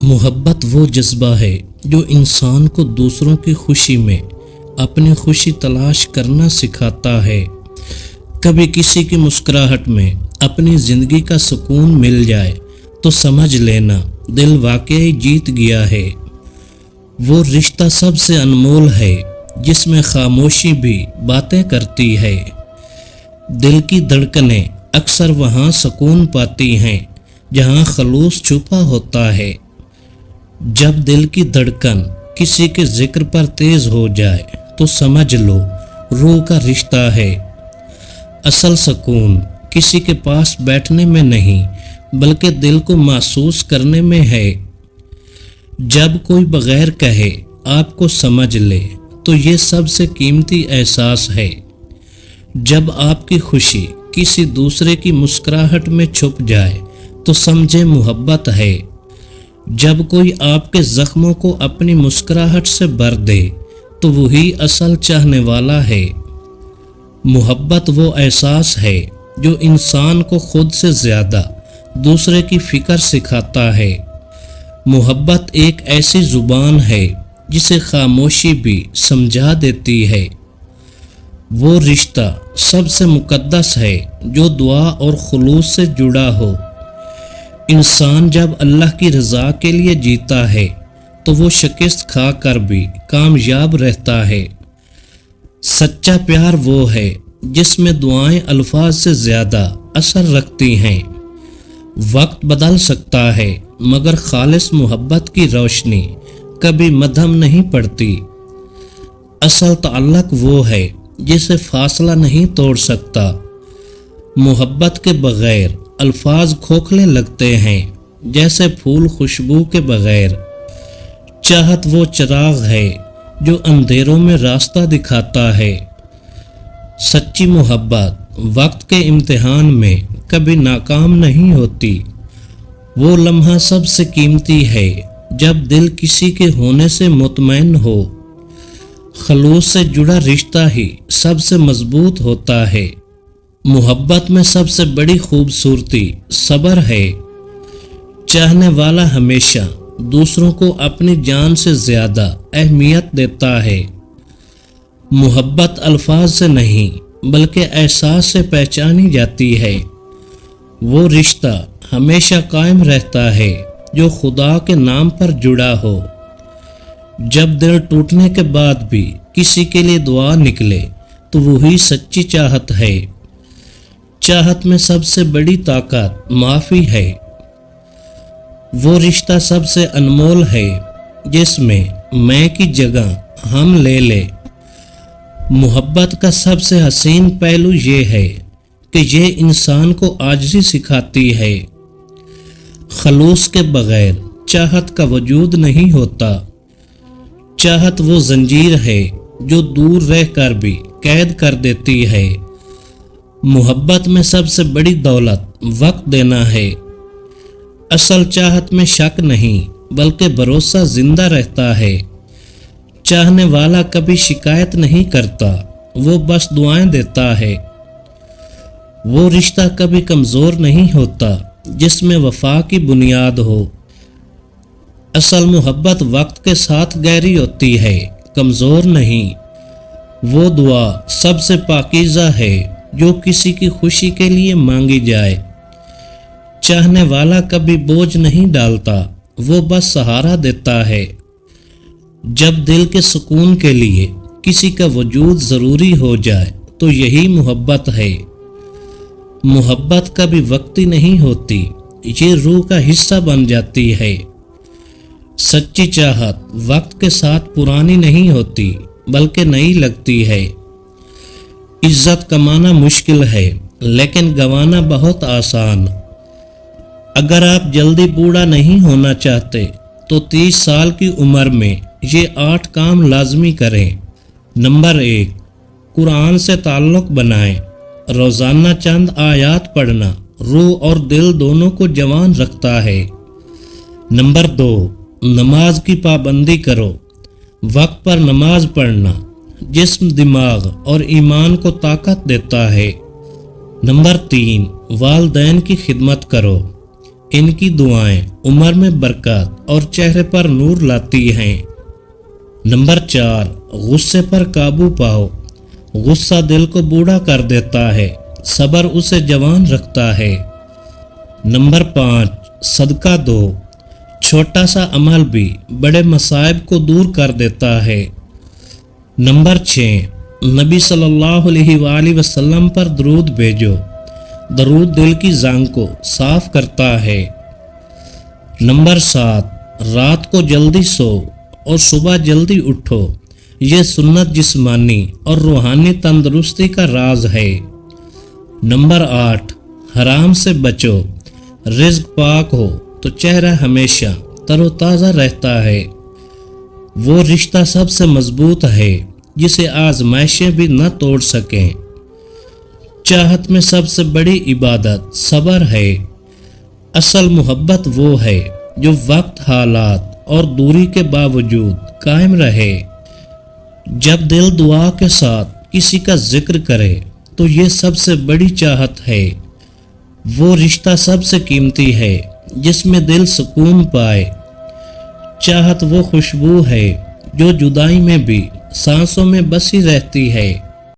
محبت وہ جذبہ ہے جو انسان کو دوسروں کی خوشی میں اپنی خوشی تلاش کرنا سکھاتا ہے۔ کبھی کسی کی مسکراہٹ میں اپنی زندگی کا سکون مل جائے تو سمجھ لینا دل واقعی جیت گیا ہے۔ وہ رشتہ سب سے انمول ہے جس میں خاموشی بھی باتیں کرتی ہے۔ دل کی دھڑکنیں اکثر وہاں سکون پاتی ہیں جہاں خلوص چھپا ہوتا ہے۔ جب دل کی دھڑکن کسی کے ذکر پر تیز ہو جائے تو سمجھ لو روح کا رشتہ ہے۔ اصل سکون کسی کے پاس بیٹھنے میں نہیں بلکہ دل کو محسوس کرنے میں ہے۔ جب کوئی بغیر کہے آپ کو سمجھ لے تو یہ سب سے قیمتی احساس ہے۔ جب آپ کی خوشی کسی دوسرے کی مسکراہٹ میں چھپ جائے تو سمجھے محبت ہے۔ جب کوئی آپ کے زخموں کو اپنی مسکراہٹ سے بھر دے تو وہی اصل چاہنے والا ہے۔ محبت وہ احساس ہے جو انسان کو خود سے زیادہ دوسرے کی فکر سکھاتا ہے۔ محبت ایک ایسی زبان ہے جسے خاموشی بھی سمجھا دیتی ہے۔ وہ رشتہ سب سے مقدس ہے جو دعا اور خلوص سے جڑا ہو۔ انسان جب اللہ کی رضا کے لیے جیتا ہے تو وہ شکست کھا کر بھی کامیاب رہتا ہے۔ سچا پیار وہ ہے جس میں دعائیں الفاظ سے زیادہ اثر رکھتی ہیں۔ وقت بدل سکتا ہے مگر خالص محبت کی روشنی کبھی مدھم نہیں پڑتی۔ اصل تعلق وہ ہے جسے فاصلہ نہیں توڑ سکتا۔ محبت کے بغیر الفاظ کھوکھلے لگتے ہیں جیسے پھول خوشبو کے بغیر۔ چاہت وہ چراغ ہے جو اندھیروں میں راستہ دکھاتا ہے۔ سچی محبت وقت کے امتحان میں کبھی ناکام نہیں ہوتی۔ وہ لمحہ سب سے قیمتی ہے جب دل کسی کے ہونے سے مطمئن ہو۔ خلوص سے جڑا رشتہ ہی سب سے مضبوط ہوتا ہے۔ محبت میں سب سے بڑی خوبصورتی صبر ہے۔ چاہنے والا ہمیشہ دوسروں کو اپنی جان سے زیادہ اہمیت دیتا ہے۔ محبت الفاظ سے نہیں بلکہ احساس سے پہچانی جاتی ہے۔ وہ رشتہ ہمیشہ قائم رہتا ہے جو خدا کے نام پر جڑا ہو۔ جب دل ٹوٹنے کے بعد بھی کسی کے لیے دعا نکلے تو وہی سچی چاہت ہے۔ چاہت میں سب سے بڑی طاقت معافی ہے۔ وہ رشتہ سب سے انمول ہے جس میں میں کی جگہ ہم لے لے۔ محبت کا سب سے حسین پہلو یہ ہے کہ یہ انسان کو عاجزی سکھاتی ہے۔ خلوص کے بغیر چاہت کا وجود نہیں ہوتا۔ چاہت وہ زنجیر ہے جو دور رہ کر بھی قید کر دیتی ہے۔ محبت میں سب سے بڑی دولت وقت دینا ہے۔ اصل چاہت میں شک نہیں بلکہ بھروسہ زندہ رہتا ہے۔ چاہنے والا کبھی شکایت نہیں کرتا، وہ بس دعائیں دیتا ہے۔ وہ رشتہ کبھی کمزور نہیں ہوتا جس میں وفا کی بنیاد ہو۔ اصل محبت وقت کے ساتھ گہری ہوتی ہے، کمزور نہیں۔ وہ دعا سب سے پاکیزہ ہے جو کسی کی خوشی کے لیے مانگی جائے۔ چاہنے والا کبھی بوجھ نہیں ڈالتا، وہ بس سہارا دیتا ہے۔ جب دل کے سکون کے لیے کسی کا وجود ضروری ہو جائے تو یہی محبت ہے۔ محبت کبھی وقتی نہیں ہوتی، یہ روح کا حصہ بن جاتی ہے۔ سچی چاہت وقت کے ساتھ پرانی نہیں ہوتی بلکہ نئی لگتی ہے۔ عزت کمانا مشکل ہے لیکن گنوانا بہت آسان۔ اگر آپ جلدی بوڑھا نہیں ہونا چاہتے تو 30 سال کی عمر میں یہ 8 کام لازمی کریں۔ نمبر 1، قرآن سے تعلق بنائیں۔ روزانہ چند آیات پڑھنا روح اور دل دونوں کو جوان رکھتا ہے۔ نمبر 2، نماز کی پابندی کرو۔ وقت پر نماز پڑھنا جسم، دماغ اور ایمان کو طاقت دیتا ہے۔ نمبر 3، والدین کی خدمت کرو۔ ان کی دعائیں عمر میں برکت اور چہرے پر نور لاتی ہیں۔ نمبر 4، غصے پر قابو پاؤ۔ غصہ دل کو بوڑھا کر دیتا ہے، صبر اسے جوان رکھتا ہے۔ نمبر 5، صدقہ دو۔ چھوٹا سا عمل بھی بڑے مصائب کو دور کر دیتا ہے۔ نمبر 6، نبی صلی اللہ علیہ وآلہ وسلم پر درود بھیجو۔ درود دل کی زنگ کو صاف کرتا ہے۔ نمبر 7، رات کو جلدی سو اور صبح جلدی اٹھو۔ یہ سنت جسمانی اور روحانی تندرستی کا راز ہے۔ نمبر 8، حرام سے بچو۔ رزق پاک ہو تو چہرہ ہمیشہ تر و تازہ رہتا ہے۔ وہ رشتہ سب سے مضبوط ہے جسے آزمائشیں بھی نہ توڑ سکیں۔ چاہت میں سب سے بڑی عبادت صبر ہے۔ اصل محبت وہ ہے جو وقت، حالات اور دوری کے باوجود قائم رہے۔ جب دل دعا کے ساتھ کسی کا ذکر کرے تو یہ سب سے بڑی چاہت ہے۔ وہ رشتہ سب سے قیمتی ہے جس میں دل سکون پائے۔ چاہت وہ خوشبو ہے جو جدائی میں بھی سانسوں میں بسی رہتی ہے۔